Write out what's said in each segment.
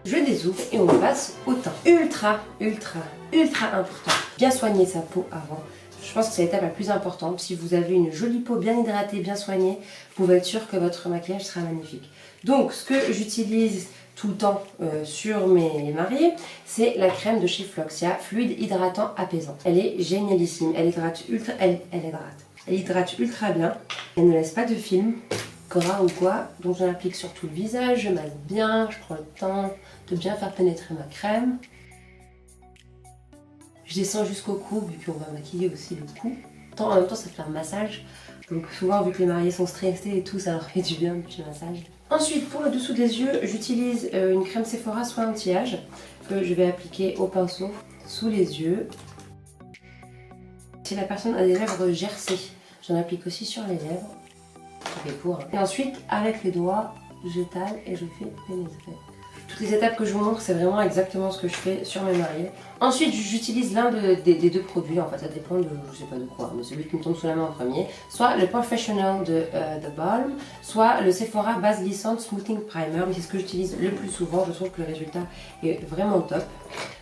Je dézouvre et on passe au teint. Ultra important. Bien soigner sa peau avant. Je pense que c'est l'étape la plus importante. Si vous avez une jolie peau bien hydratée, bien soignée, vous pouvez être sûr que votre maquillage sera magnifique. Donc ce que j'utilise tout le temps sur mes mariés, c'est la crème de chez Floxia, fluide hydratant apaisant. Elle est génialissime, elle hydrate ultra bien, elle ne laisse pas de film, gras ou quoi, donc je l'applique sur tout le visage, je masse bien, je prends le temps de bien faire pénétrer ma crème. Je descends jusqu'au cou, vu qu'on va maquiller aussi le cou. En même temps, ça fait un massage. Donc souvent, vu que les mariés sont stressés et tout, ça leur fait du bien, un petit massage. Ensuite, pour le dessous des yeux, j'utilise une crème Sephora soin anti-âge que je vais appliquer au pinceau sous les yeux. Si la personne a des lèvres gercées, j'en applique aussi sur les lèvres. Et ensuite, avec les doigts, j'étale et je fais pénétrer. Toutes les étapes que je vous montre, c'est vraiment exactement ce que je fais sur mes mariés. Ensuite, j'utilise l'un des deux produits, en fait, ça dépend de, je sais pas de quoi, mais celui qui me tombe sous la main en premier. Soit le Professional de The Balm, soit le Sephora Base Glissante Smoothing Primer, mais c'est ce que j'utilise le plus souvent, je trouve que le résultat est vraiment top.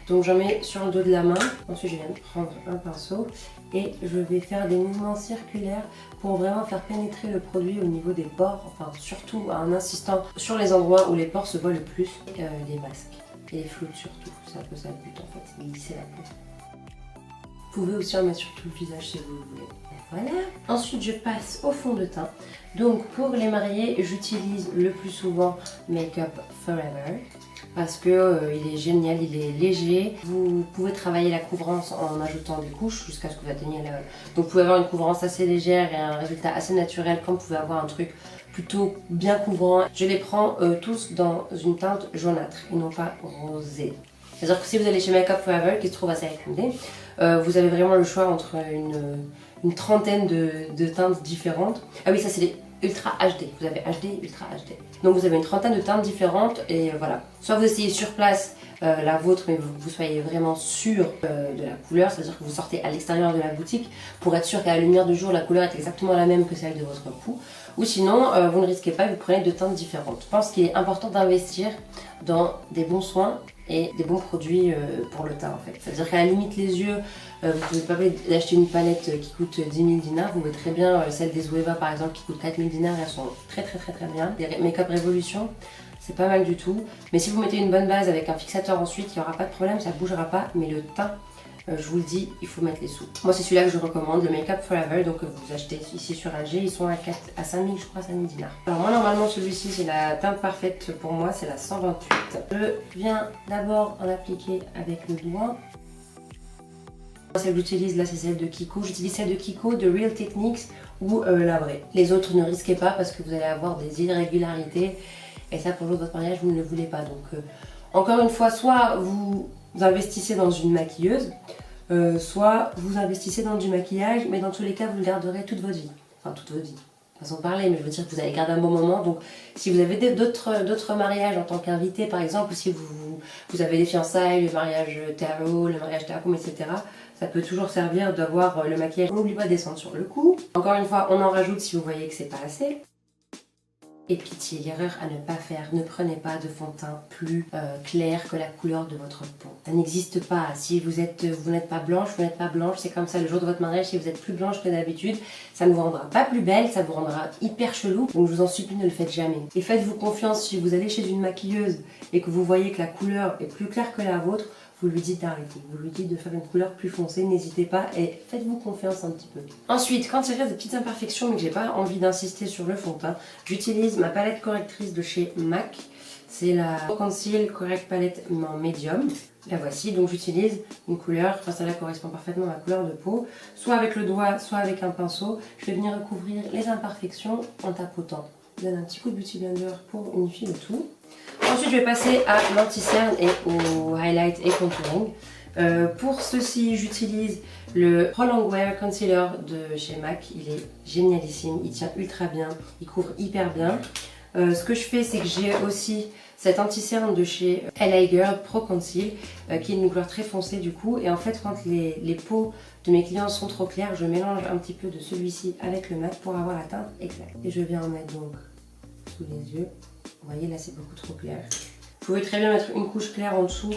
Donc j'en mets sur le dos de la main, ensuite je viens de prendre un pinceau et je vais faire des mouvements circulaires pour vraiment faire pénétrer le produit au niveau des pores, enfin surtout en insistant sur les endroits où les pores se voient le plus, les masques et les floues surtout, c'est un peu ça le but en fait, c'est glisser la peau. Vous pouvez aussi en mettre sur tout le visage si vous voulez. Voilà. Ensuite je passe au fond de teint. Donc pour les mariés, j'utilise le plus souvent Make Up Forever. Parce que il est génial, il est léger. Vous pouvez travailler la couvrance en ajoutant des couches jusqu'à ce que vous atteigniez la... Donc vous pouvez avoir une couvrance assez légère et un résultat assez naturel, comme vous pouvez avoir un truc plutôt bien couvrant. Je les prends tous dans une teinte jaunâtre et non pas rosée. C'est-à-dire que si vous allez chez Make Up Forever, qui se trouve assez recommandé, vous avez vraiment le choix entre une trentaine de teintes différentes. Ah oui, ça c'est les Ultra HD, vous avez HD, Ultra HD. Donc vous avez une trentaine de teintes différentes et voilà. Soit vous essayez sur place la vôtre, mais vous soyez vraiment sûr de la couleur, c'est-à-dire que vous sortez à l'extérieur de la boutique pour être sûr qu'à la lumière du jour, la couleur est exactement la même que celle de votre peau. Ou sinon, vous ne risquez pas, vous prenez deux teintes différentes. Je pense qu'il est important d'investir dans des bons soins et des bons produits pour le teint en fait. C'est-à-dire qu'à la limite les yeux, vous pouvez pas d'acheter une palette qui coûte 10 000 dinars, vous pouvez très bien celle des Zoeva par exemple qui coûte 4 000 dinars, elles sont très bien. Les Make Up Revolution, c'est pas mal du tout. Mais si vous mettez une bonne base avec un fixateur ensuite, il n'y aura pas de problème, ça bougera pas. Mais le teint, je vous le dis, il faut mettre les sous. Moi c'est celui-là que je recommande, le Make Up Forever, donc vous achetez ici sur Alger, ils sont à 5 000 je crois, 5 000 dinars. Alors moi normalement celui-ci c'est la teinte parfaite pour moi, c'est la 128. Je viens d'abord en appliquer avec le doigt. Celle que j'utilise là c'est celle de Kiko, j'utilise celle de Kiko, de Real Techniques ou la vraie. Les autres ne risquez pas parce que vous allez avoir des irrégularités et ça pour le jour de votre mariage vous ne le voulez pas. Donc encore une fois, soit vous investissez dans une maquilleuse, soit vous investissez dans du maquillage, mais dans tous les cas vous le garderez toute votre vie. Enfin toute votre vie, façon de parler, mais je veux dire que vous allez garder un bon moment. Donc si vous avez d'autres mariages en tant qu'invité par exemple, ou si vous avez des fiançailles, le mariage tarot, le mariage tarot, etc. Ça peut toujours servir d'avoir le maquillage. On n'oublie pas de descendre sur le cou. Encore une fois, on en rajoute si vous voyez que c'est pas assez. Et pitié, l'erreur à ne pas faire, ne prenez pas de fond de teint plus clair que la couleur de votre peau. Ça n'existe pas. Si vous n'êtes pas blanche, vous n'êtes pas blanche, c'est comme ça le jour de votre mariage. Si vous êtes plus blanche que d'habitude, ça ne vous rendra pas plus belle, ça vous rendra hyper chelou. Donc je vous en supplie, ne le faites jamais. Et faites-vous confiance, si vous allez chez une maquilleuse et que vous voyez que la couleur est plus claire que la vôtre, vous lui dites d'arrêter, vous lui dites de faire une couleur plus foncée, n'hésitez pas et faites-vous confiance un petit peu. Ensuite, quand il reste des petites imperfections mais que j'ai pas envie d'insister sur le fond de teint, j'utilise ma palette correctrice de chez MAC. C'est la Conceal Correct Palette en médium. La voici, donc j'utilise une couleur, enfin celle-là correspond parfaitement à ma couleur de peau, soit avec le doigt, soit avec un pinceau. Je vais venir recouvrir les imperfections en tapotant. Je donne un petit coup de Beauty Blender pour unifier le tout. Ensuite, je vais passer à l'anti-cerne et au highlight et contouring. Pour ceci, j'utilise le Prolong Wear Concealer de chez MAC. Il est génialissime, il tient ultra bien, il couvre hyper bien. Ce que je fais, c'est que j'ai aussi cet anti-cerne de chez LA Girl Pro Conceal, qui est une couleur très foncée du coup. Et en fait, quand les peaux de mes clients sont trop claires, je mélange un petit peu de celui-ci avec le MAC pour avoir la teinte exacte. Et je viens en mettre donc sous les yeux. Vous voyez là c'est beaucoup trop clair. pouvez très bien mettre une couche claire en dessous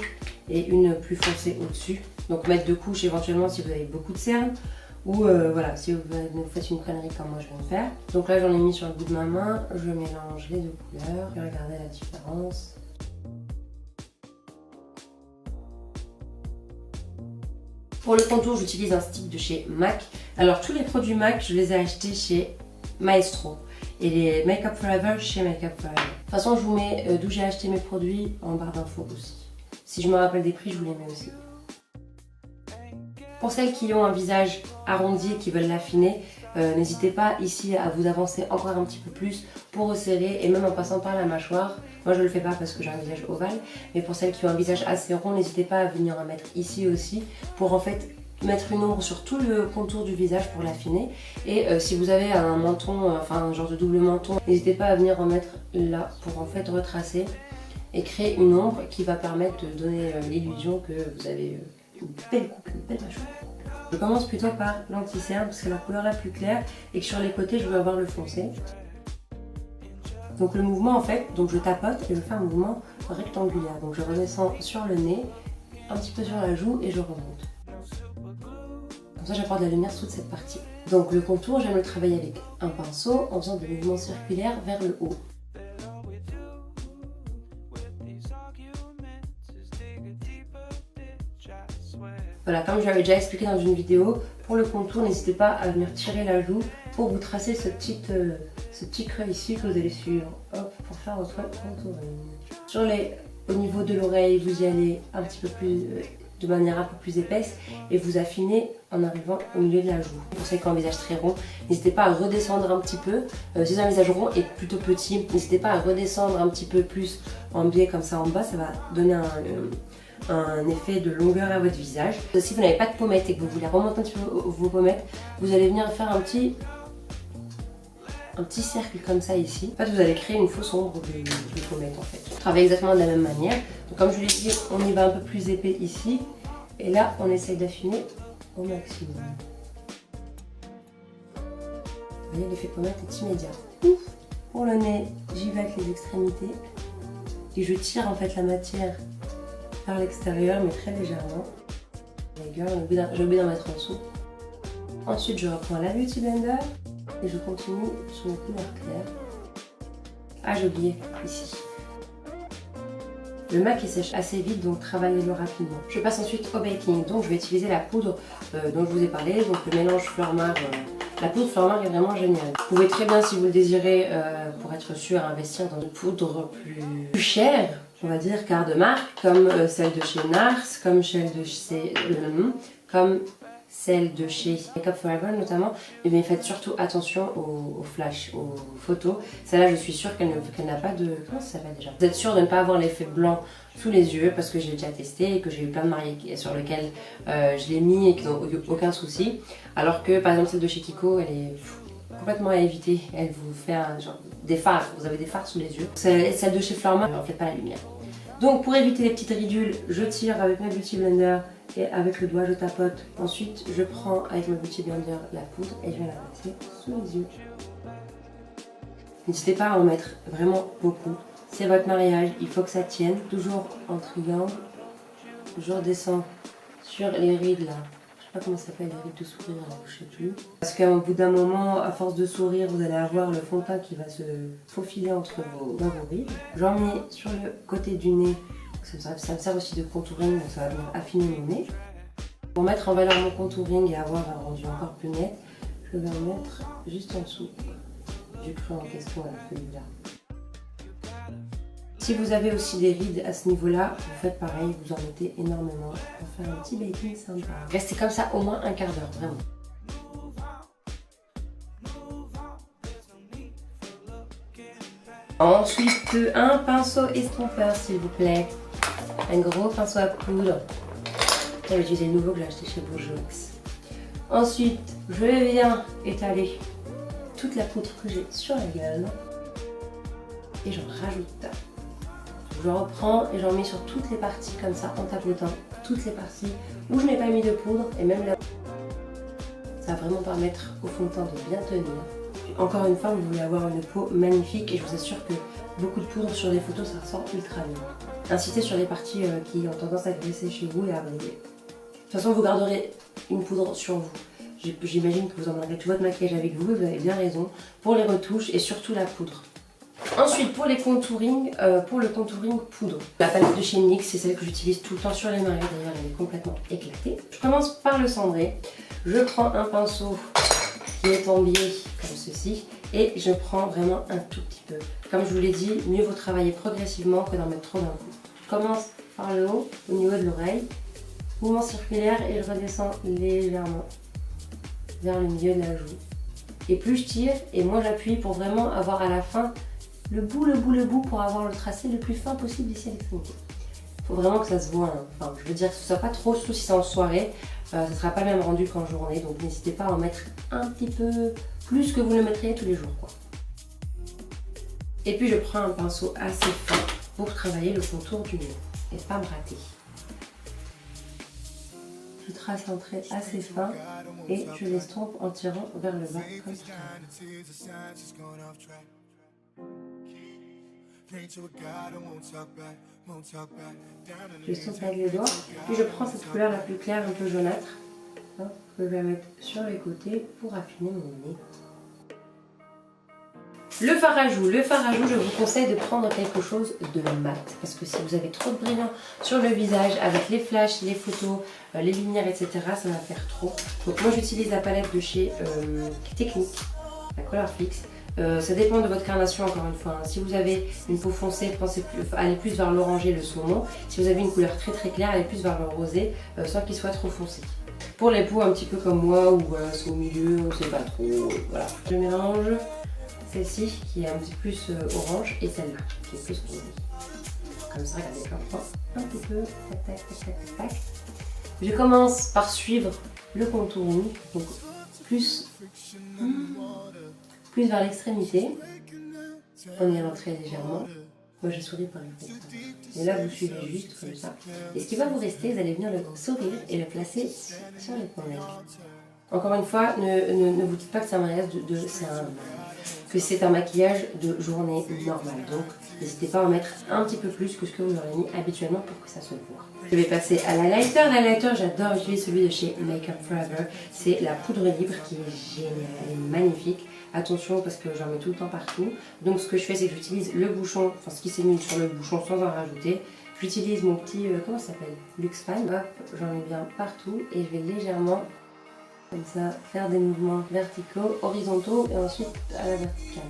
et une plus foncée au-dessus. Donc mettre 2 couches éventuellement si vous avez beaucoup de cernes. Ou voilà, si vous faites une connerie comme moi je viens de faire. Donc là j'en ai mis sur le bout de ma main, je mélange les 2 couleurs et regardez la différence. Pour le contour, j'utilise un stick de chez MAC. Alors tous les produits MAC, je les ai achetés chez Maestro. Et les Make Up Forever chez Make Up Forever. De toute façon, je vous mets d'où j'ai acheté mes produits en barre d'infos aussi. Si je me rappelle des prix, je vous les mets aussi. Pour celles qui ont un visage arrondi et qui veulent l'affiner, n'hésitez pas ici à vous avancer encore un petit peu plus pour resserrer et même en passant par la mâchoire. Moi je ne le fais pas parce que j'ai un visage ovale, mais pour celles qui ont un visage assez rond, n'hésitez pas à venir en mettre ici aussi pour en fait mettre une ombre sur tout le contour du visage pour l'affiner. Et si vous avez un menton, enfin un genre de double menton, n'hésitez pas à venir en mettre là pour en fait retracer et créer une ombre qui va permettre de donner l'illusion que vous avez une belle coupe, une belle mâchoire. Je commence plutôt par l'anti-cerne parce que c'est la couleur la plus claire et que sur les côtés je veux avoir le foncé. Donc le mouvement en fait, donc je tapote et je fais un mouvement rectangulaire. Donc je redescends sur le nez, un petit peu sur la joue et je remonte. Comme ça j'apporte de la lumière sur toute cette partie. Donc le contour, j'aime le travailler avec un pinceau en faisant des mouvements circulaires vers le haut. Voilà, comme je l'avais déjà expliqué dans une vidéo, pour le contour, n'hésitez pas à venir tirer la joue pour vous tracer ce petit creux ici que vous allez suivre, hop, pour faire votre contouring. Au niveau de l'oreille, vous y allez un petit peu plus, de manière un peu plus épaisse et vous affinez en arrivant au milieu de la joue. Pour celles qui ont un visage très rond, n'hésitez pas à redescendre un petit peu. Si vous avez un visage rond et plutôt petit, n'hésitez pas à redescendre un petit peu plus en biais comme ça en bas, ça va donner un effet de longueur à votre visage. Si vous n'avez pas de pommettes et que vous voulez remonter un petit peu vos pommettes, vous allez venir faire un petit cercle comme ça ici. En fait, vous allez créer une fausse ombre de pommettes en fait. Travaillez exactement de la même manière. Donc, comme je l'ai dit, on y va un peu plus épais ici. Et là, on essaye d'affiner au maximum. Vous voyez, l'effet pommette est immédiat. Pour le nez, j'y vais avec les extrémités. Et je tire en fait la matière vers l'extérieur, mais très légèrement. J'ai oublié d'en mettre en dessous. Ensuite, je reprends la Beauty Blender et je continue sur les couleurs claires. Ah, j'ai oublié ici. Le MAC il sèche assez vite, donc travaillez-le rapidement. Je passe ensuite au baking, donc je vais utiliser la poudre dont je vous ai parlé, donc le mélange Fleur-Mar. La poudre Fleur-Mar est vraiment géniale. Vous pouvez très bien, si vous le désirez, pour être sûr, investir dans une poudre plus chère, on va dire, car de marque, comme celle de chez Nars, comme celle de chez Make Up Forever notamment, mais faites surtout attention aux flash, aux photos. Celle-là, je suis sûre qu'elle n'a pas de... Comment ça s'appelle déjà? Vous êtes sûr de ne pas avoir l'effet blanc sous les yeux parce que j'ai déjà testé et que j'ai eu plein de mariés sur lesquels je l'ai mis et qu'ils n'ont aucun souci. Alors que par exemple celle de chez Kiko, elle est complètement à éviter. Elle vous fait des fards, vous avez des fards sous les yeux. Celle de chez Fleur-Mar, ne reflète pas la lumière. Donc pour éviter les petites ridules, je tire avec ma Beauty Blender et avec le doigt je tapote. Ensuite je prends avec ma Beauty Blender la poudre et je vais la passer sous les yeux. N'hésitez pas à en mettre vraiment beaucoup. C'est votre mariage, il faut que ça tienne. Toujours en triangle. Je redescends sur les rides là. Je sais pas comment ça s'appelle, les rides de sourire là, je sais plus. Parce qu'à bout d'un moment, à force de sourire, vous allez avoir le fond de teint qui va se faufiler dans vos rides. J'en mets sur le côté du nez. Ça me sert aussi de contouring, donc ça va venir affiner mon nez. Pour mettre en valeur mon contouring et avoir un rendu encore plus net, je vais en mettre juste en dessous du creux en question, celui-là. Si vous avez aussi des rides à ce niveau-là, vous faites pareil, vous en mettez énormément pour faire un petit baking sympa. Restez comme ça au moins un quart d'heure, vraiment. Ensuite, un pinceau estompeur, s'il vous plaît. Un gros pinceau à poudre. Je vais utiliser le nouveau que j'ai acheté chez Bourjois. Ensuite, je viens étaler toute la poudre que j'ai sur la gueule. Et j'en rajoute. Je reprends et j'en mets sur toutes les parties comme ça en tapotant. Toutes les parties où je n'ai pas mis de poudre et même là. Ça va vraiment permettre au fond de teint de bien tenir. encore une fois, vous voulez avoir une peau magnifique et je vous assure que beaucoup de poudre sur des photos, ça ressort ultra bien. Insistez sur les parties qui ont tendance à glisser chez vous et à briller. De toute façon, vous garderez une poudre sur vous. J'imagine que vous emmènerez tout votre maquillage avec vous et vous avez bien raison pour les retouches et surtout la poudre. Ensuite, pour les contouring, pour le contouring poudre, la palette de chez NYX, c'est celle que j'utilise tout le temps sur les mariés, d'ailleurs elle est complètement éclatée. Je commence par le cendré, je prends un pinceau qui est en biais comme ceci et je prends vraiment un tout petit peu. Comme je vous l'ai dit, mieux vaut travailler progressivement que d'en mettre trop d'un coup. Je commence par le haut, au niveau de l'oreille, mouvement circulaire et je redescends légèrement vers le milieu de la joue. Et plus je tire et moins j'appuie pour vraiment avoir à la fin le bout pour avoir le tracé le plus fin possible ici à l'extrémité. Il faut vraiment que ça se voit, hein. Enfin, je veux dire que ce soit pas trop, surtout si c'est en soirée, ça ne sera pas le même rendu qu'en journée, donc n'hésitez pas à en mettre un petit peu plus que vous le mettriez tous les jours, quoi. Et puis je prends un pinceau assez fin pour travailler le contour du nez et pas me rater. Je trace un trait assez fin et je l'estompe en tirant vers le bas comme ça. Je l'estompe avec les doigts, puis je prends cette couleur la plus claire, un peu jaunâtre, hein, que je vais mettre sur les côtés pour affiner mon nez. Le fard à joues, je vous conseille de prendre quelque chose de mat parce que si vous avez trop de brillant sur le visage avec les flashs, les photos, les lumières, etc., ça va faire trop. Donc moi j'utilise la palette de chez Technique, la Color Fix. Ça dépend de votre carnation encore une fois. Hein. Si vous avez une peau foncée, allez plus vers l'orangé, le saumon. Si vous avez une couleur très très claire, allez plus vers le rosé sans qu'il soit trop foncé. Pour les peaux un petit peu comme moi où c'est au milieu, on ne sait pas trop, voilà. Je mélange celle-ci qui est un petit plus orange et celle-là qui est plus rosée. Comme ça, regardez, je reprends un petit peu, tac, tac, tac, tac, tac. Je commence par suivre le contouring, donc plus vers l'extrémité, en y allant très légèrement. Moi je souris par exemple. Et là vous suivez juste comme ça. Et ce qui va vous rester, vous allez venir le sourire et le placer sur les pommettes. Encore une fois, ne vous dites pas que c'est un mariage c'est un maquillage de journée normale. Donc n'hésitez pas à en mettre un petit peu plus que ce que vous aurez mis habituellement pour que ça se voit. Je vais passer à l'highlighter. L'highlighter, j'adore utiliser celui de chez Make Up Forever. C'est la poudre libre qui est géniale, elle est magnifique. Attention parce que j'en mets tout le temps partout. Donc ce que je fais, c'est que j'utilise le bouchon, enfin ce qui s'est mis sur le bouchon sans en rajouter. J'utilise mon petit, comment ça s'appelle, Luxe Fan. Hop, j'en mets bien partout et je vais légèrement, comme ça, faire des mouvements verticaux, horizontaux et ensuite à la verticale.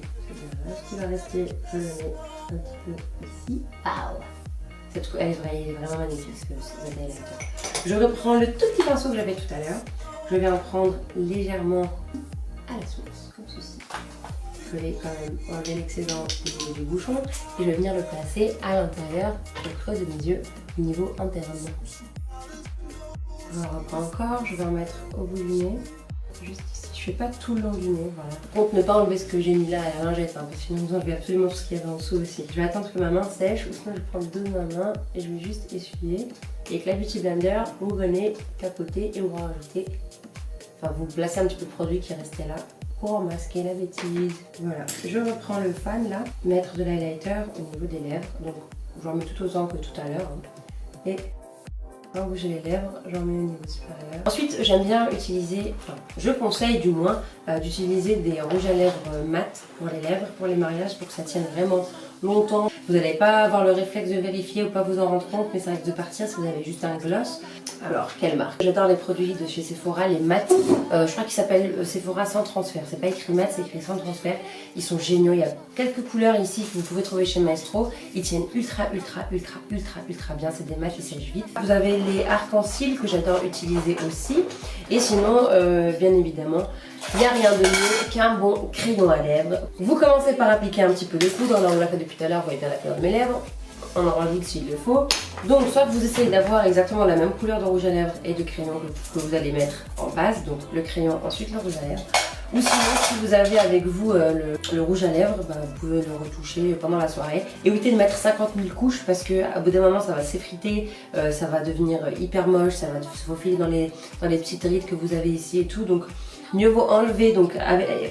Ce qui va rester, je le mets un petit peu ici. Elle est vraiment magnifique cet highlighter. Je reprends le tout petit pinceau que j'avais tout à l'heure. Je vais en prendre légèrement à la source, comme ceci. Je vais quand même enlever l'excédent au niveau du bouchon et je vais venir le placer à l'intérieur, au creux de mes yeux, au niveau interne. Je reprends encore, je vais en mettre au bout du nez, juste ici. Je fais pas tout le long du nez, voilà. Par contre, ne pas enlever ce que j'ai mis là à la lingette, hein, parce que sinon vous enlevez absolument tout ce qu'il y avait en dessous aussi. Je vais attendre que ma main sèche, ou sinon je vais prendre deux de ma main et je vais juste essuyer. Et avec la Beauty Blender, vous venez capoter et vous rajoutez, enfin vous placez un petit peu de produit qui restait là pour masquer la bêtise. Voilà, je reprends le fan là, mettre de l'highlighter au niveau des lèvres, donc j'en mets tout autant que tout à l'heure. Hein. Et pour bouger les lèvres, j'en mets au niveau supérieur. Ensuite, j'aime bien utiliser, enfin, je conseille du moins, d'utiliser des rouges à lèvres mat pour les lèvres, pour les mariages, pour que ça tienne vraiment longtemps. Vous n'allez pas avoir le réflexe de vérifier ou pas vous en rendre compte, mais ça risque de partir si vous avez juste un gloss. Alors, quelle marque? J'adore les produits de chez Sephora, les mat. Je crois qu'ils s'appellent Sephora sans transfert. C'est pas écrit mat, c'est écrit sans transfert. Ils sont géniaux. Il y a quelques couleurs ici que vous pouvez trouver chez Maestro. Ils tiennent ultra bien. C'est des mats qui sèchent vite. Vous avez les arc-en-ciel que j'adore utiliser aussi. Et sinon, bien évidemment, il n'y a rien de mieux qu'un bon crayon à lèvres. Vous commencez par appliquer un petit peu de poudre. Là, on l'a fait depuis tout à l'heure. Vous voyez bien la couleur de mes lèvres. On en rajoute s'il le faut. Donc soit vous essayez d'avoir exactement la même couleur de rouge à lèvres et de crayon que vous allez mettre en base, donc le crayon ensuite le rouge à lèvres. Ou sinon si vous avez avec vous le rouge à lèvres, vous pouvez le retoucher pendant la soirée. Évitez de mettre 50 000 couches parce qu'à bout d'un moment ça va s'effriter, ça va devenir hyper moche, ça va se faufiler dans les petites rides que vous avez ici et tout. Donc mieux vaut enlever, donc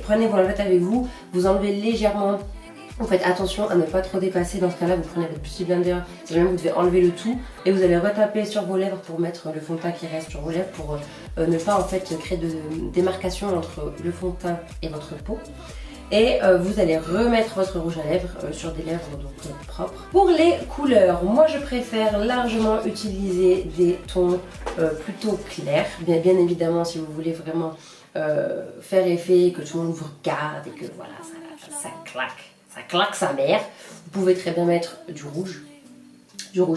prenez vos lingettes avec vous, vous enlevez légèrement. Vous faites attention à ne pas trop dépasser, dans ce cas là vous prenez votre Beauty Blender, si jamais vous devez enlever le tout et vous allez retaper sur vos lèvres pour mettre le fond de teint qui reste sur vos lèvres pour ne pas en fait créer de démarcation entre le fond de teint et votre peau. Et vous allez remettre votre rouge à lèvres sur des lèvres donc propres. Pour les couleurs, moi je préfère largement utiliser des tons plutôt clairs. Bien évidemment si vous voulez vraiment faire effet, que tout le monde vous regarde et que voilà ça claque sa mère. Vous pouvez très bien mettre du rouge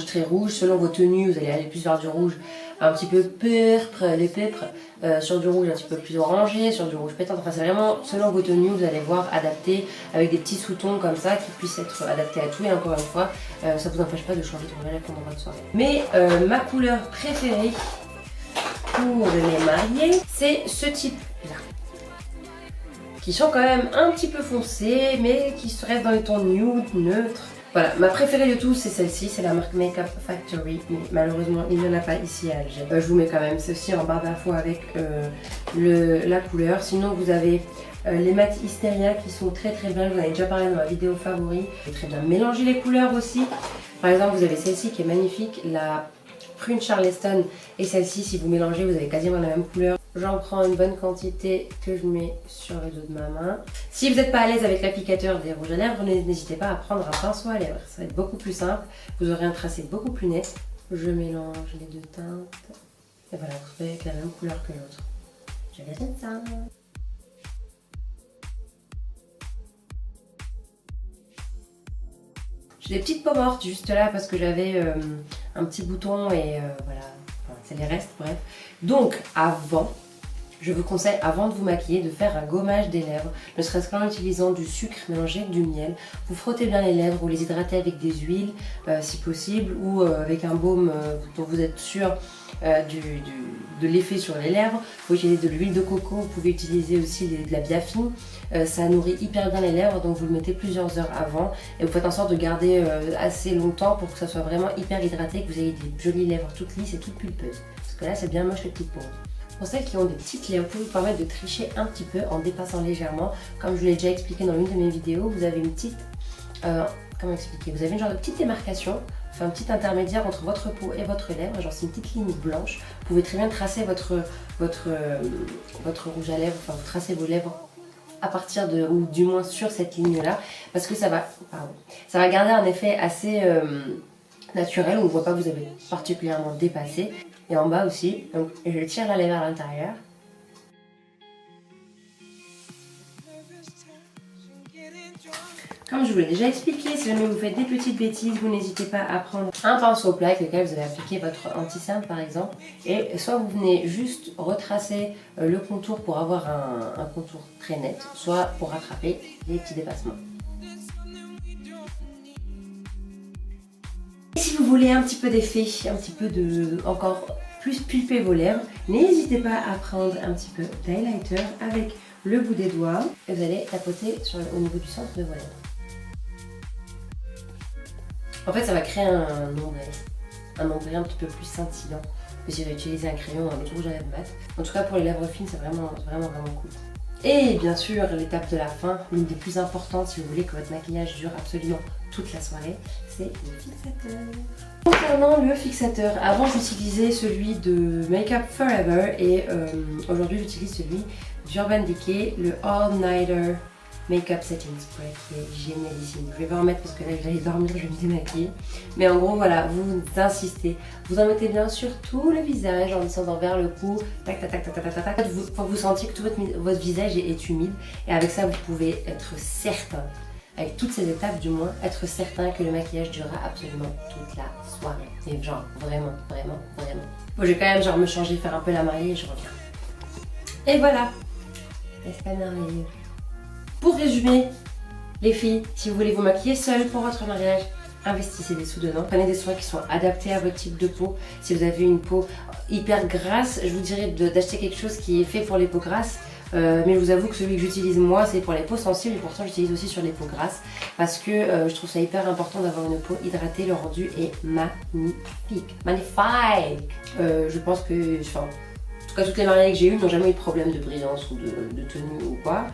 très rouge. Selon vos tenues, vous allez aller plus vers du rouge un petit peu purple, les purpres, sur du rouge un petit peu plus orangé, sur du rouge pétant. Enfin, c'est vraiment selon vos tenues, vous allez voir adapté avec des petits sous-tons comme ça qui puissent être adaptés à tout. Et encore une fois, ça ne vous empêche pas de changer de rouge à lèvres pendant votre soirée. Mais ma couleur préférée pour les mariés, c'est ce type-là, qui sont quand même un petit peu foncés, mais qui restent dans les tons nude, neutres. Voilà, ma préférée de tous c'est celle-ci, c'est la marque Makeup Factory, mais malheureusement il n'y en a pas ici à Alger. Je vous mets quand même ceci en barre d'infos avec la couleur. Sinon vous avez les mat Hysteria qui sont très bien, je vous en ai déjà parlé dans ma vidéo favori. Vous pouvez très bien mélanger les couleurs aussi. Par exemple vous avez celle-ci qui est magnifique, la Prune Charleston, et celle-ci si vous mélangez vous avez quasiment la même couleur. J'en prends une bonne quantité que je mets sur le dos de ma main. Si vous n'êtes pas à l'aise avec l'applicateur des rouges à lèvres, n'hésitez pas à prendre un pinceau à lèvres. Ça va être beaucoup plus simple. Vous aurez un tracé beaucoup plus net. Je mélange les deux teintes. Et voilà, vous trouvez avec la même couleur que l'autre. Je vais mettre ça. J'ai des petites peaux mortes juste là parce que j'avais un petit bouton et voilà. Enfin, c'est les restes, bref. Donc avant, je vous conseille avant de vous maquiller de faire un gommage des lèvres, ne serait-ce qu'en utilisant du sucre mélangé avec du miel. Vous frottez bien les lèvres, vous les hydratez avec des huiles si possible, ou avec un baume dont vous êtes sûr de l'effet sur les lèvres. Vous pouvez utiliser de l'huile de coco, vous pouvez utiliser aussi de la biafine. Ça nourrit hyper bien les lèvres, donc vous le mettez plusieurs heures avant et vous faites en sorte de garder assez longtemps pour que ça soit vraiment hyper hydraté, que vous ayez des jolies lèvres toutes lisses et toutes pulpeuses. Parce que là c'est bien moche les petites peaux. Pour celles qui ont des petites lèvres, vous pouvez vous permettre de tricher un petit peu en dépassant légèrement. Comme je vous l'ai déjà expliqué dans l'une de mes vidéos, vous avez une petite... comment expliquer? Vous avez une genre de petite démarcation, un petit intermédiaire entre votre peau et votre lèvre, genre c'est une petite ligne blanche. Vous pouvez très bien tracer votre rouge à lèvres, enfin vous tracez vos lèvres à partir de, ou du moins sur cette ligne-là, parce que ça va garder un effet assez naturel, on ne voit pas que vous avez particulièrement dépassé. Et en bas aussi, donc je tire la lèvre à l'intérieur. Comme je vous l'ai déjà expliqué, si jamais vous faites des petites bêtises, vous n'hésitez pas à prendre un pinceau plat avec lequel vous allez appliquer votre anti-cerne par exemple. Et soit vous venez juste retracer le contour pour avoir un contour très net, soit pour rattraper les petits dépassements. Et si vous voulez un petit peu d'effet, un petit peu encore plus pulper vos lèvres, n'hésitez pas à prendre un petit peu d'highlighter avec le bout des doigts et vous allez tapoter au niveau du centre de vos lèvres. En fait, ça va créer un ombré un petit peu plus scintillant que si vous utilisez un crayon avec rouge à lèvres mat. En tout cas, pour les lèvres fines, c'est vraiment cool. Et bien sûr, l'étape de la fin, l'une des plus importantes si vous voulez que votre maquillage dure absolument toute la soirée, c'est le fixateur. Concernant le fixateur, avant j'utilisais celui de Makeup Forever et aujourd'hui j'utilise celui d'Urban Decay, le All Nighter Makeup Setting Spray qui est génialissime. Je vais pas en mettre parce que là je vais aller dormir, je vais me démaquiller. Mais en gros voilà, vous insistez, vous en mettez bien sur tout le visage en descendant vers le cou, tac tac tac tac tac tac tac. Faut que vous sentiez que tout votre visage est humide et avec ça vous pouvez être certain, avec toutes ces étapes du moins, être certain que le maquillage durera absolument toute la soirée. Et genre vraiment. Bon, je vais quand même genre me changer, faire un peu la mariée et je reviens. Et voilà, n'est-ce pas merveilleux? Pour résumer, les filles, si vous voulez vous maquiller seule pour votre mariage, investissez des sous dedans. Prenez des soins qui sont adaptés à votre type de peau. Si vous avez une peau hyper grasse, je vous dirais d'acheter quelque chose qui est fait pour les peaux grasses. Mais je vous avoue que celui que j'utilise moi, c'est pour les peaux sensibles et pourtant j'utilise aussi sur les peaux grasses parce que je trouve ça hyper important d'avoir une peau hydratée. Le rendu est magnifique. Je pense que tout cas toutes les mariées que j'ai eues n'ont jamais eu de problème de brillance ou de tenue ou quoi.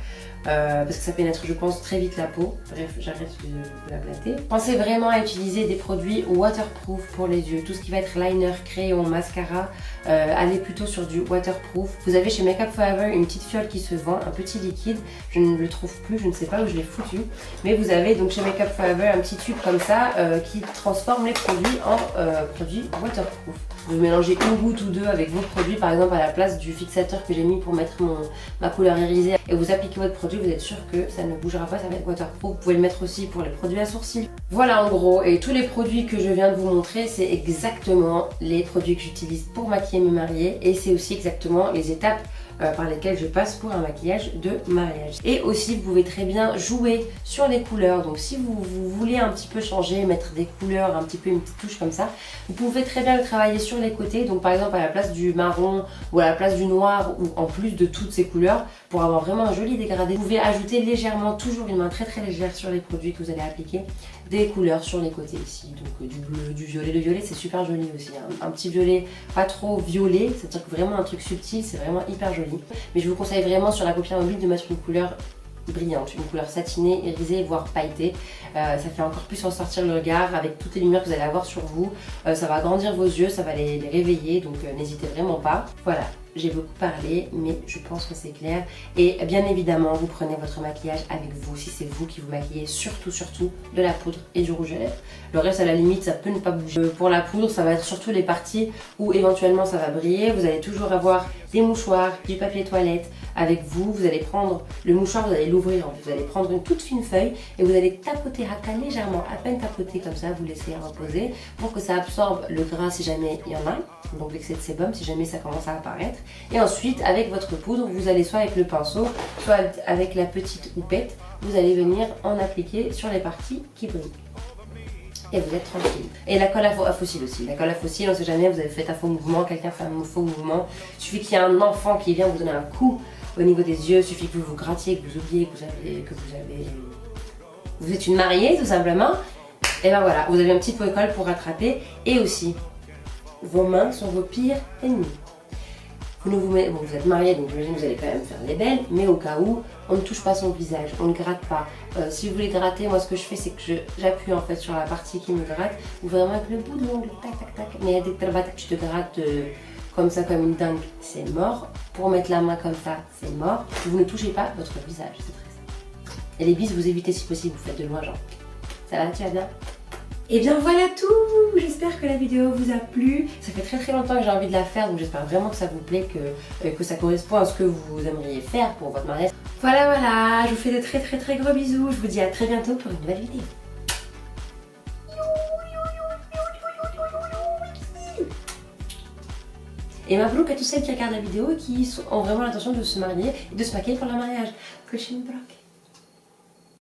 Parce que ça pénètre, je pense, très vite la peau. Bref, j'arrête de la blatter. Pensez vraiment à utiliser des produits waterproof pour les yeux. Tout ce qui va être liner, crayon, mascara, allez plutôt sur du waterproof. Vous avez chez Make Up For Ever une petite fiole qui se vend, un petit liquide. Je ne le trouve plus, je ne sais pas où je l'ai foutu. Mais vous avez donc chez Make Up For Ever un petit tube comme ça qui transforme les produits en produits waterproof. Vous mélangez une goutte ou deux avec vos produits, par exemple à la place du fixateur que j'ai mis pour mettre ma couleur irisée, et vous appliquez votre produit, vous êtes sûr que ça ne bougera pas, ça va être waterproof. Vous pouvez le mettre aussi pour les produits à sourcils. Voilà en gros, et tous les produits que je viens de vous montrer, c'est exactement les produits que j'utilise pour maquiller mes mariés, et c'est aussi exactement les étapes par lesquelles je passe pour un maquillage de mariage. Et aussi vous pouvez très bien jouer sur les couleurs, donc si vous voulez un petit peu changer, mettre des couleurs, un petit peu une petite touche comme ça, vous pouvez très bien le travailler sur les côtés, donc par exemple à la place du marron ou à la place du noir ou en plus de toutes ces couleurs, pour avoir vraiment un joli dégradé. Vous pouvez ajouter légèrement, toujours une main très très légère sur les produits que vous allez appliquer, des couleurs sur les côtés ici, donc du bleu, du violet. Le violet c'est super joli aussi, hein. Un petit violet pas trop violet, c'est-à-dire que vraiment un truc subtil, c'est vraiment hyper joli. Mais je vous conseille vraiment sur la paupière mobile de mettre une couleur brillante, une couleur satinée, irisée, voire pailletée. Ça fait encore plus ressortir le regard avec toutes les lumières que vous allez avoir sur vous. Ça va agrandir vos yeux, ça va les réveiller, donc n'hésitez vraiment pas. Voilà, j'ai beaucoup parlé, mais je pense que c'est clair. Et bien évidemment, vous prenez votre maquillage avec vous, si c'est vous qui vous maquillez, surtout de la poudre et du rouge à lèvres. Le reste, à la limite, ça peut ne pas bouger. Pour la poudre, ça va être surtout les parties où éventuellement ça va briller. Vous allez toujours avoir des mouchoirs, du papier toilette avec vous. Vous allez prendre le mouchoir, vous allez l'ouvrir, vous allez prendre une toute fine feuille et vous allez tapoter légèrement, à peine tapoter comme ça, vous laissez reposer pour que ça absorbe le gras si jamais il y en a, donc l'excès de sébum si jamais ça commence à apparaître. Et ensuite, avec votre poudre, vous allez soit avec le pinceau, soit avec la petite houppette, vous allez venir en appliquer sur les parties qui brillent. Et vous êtes tranquille. Et la colle à fossile aussi. La colle à fossile, on ne sait jamais, vous avez fait un faux mouvement, quelqu'un fait un faux mouvement. Il suffit qu'il y ait un enfant qui vient vous donner un coup au niveau des yeux, il suffit que vous vous grattiez, que vous oubliez vous êtes une mariée tout simplement. Et ben voilà, vous avez un petit pot de colle pour rattraper. Et aussi, vos mains sont vos pires ennemis. Vous êtes mariés, donc j'imagine que vous allez quand même faire les belles, mais au cas où, on ne touche pas son visage, on ne gratte pas. Si vous voulez gratter, moi ce que je fais, c'est que j'appuie en fait sur la partie qui me gratte, ou vraiment avec le bout de l'ongle, tac tac tac. Mais dès que tu te grattes comme ça, comme une dingue, c'est mort. Pour mettre la main comme ça, c'est mort. Vous ne touchez pas votre visage, c'est très simple. Et les bises, vous évitez si possible, vous faites de loin, genre. Ça va, tu vas bien? Et bien voilà tout, j'espère que la vidéo vous a plu. Ça fait très longtemps que j'ai envie de la faire, donc j'espère vraiment que ça vous plaît, que ça correspond à ce que vous aimeriez faire pour votre mariage. Voilà, je vous fais de très gros bisous, je vous dis à très bientôt pour une nouvelle vidéo. Et mabrouk à tous celles qui regardent la vidéo et qui ont vraiment l'intention de se marier et de se maquiller pour le mariage. Prochaine broc.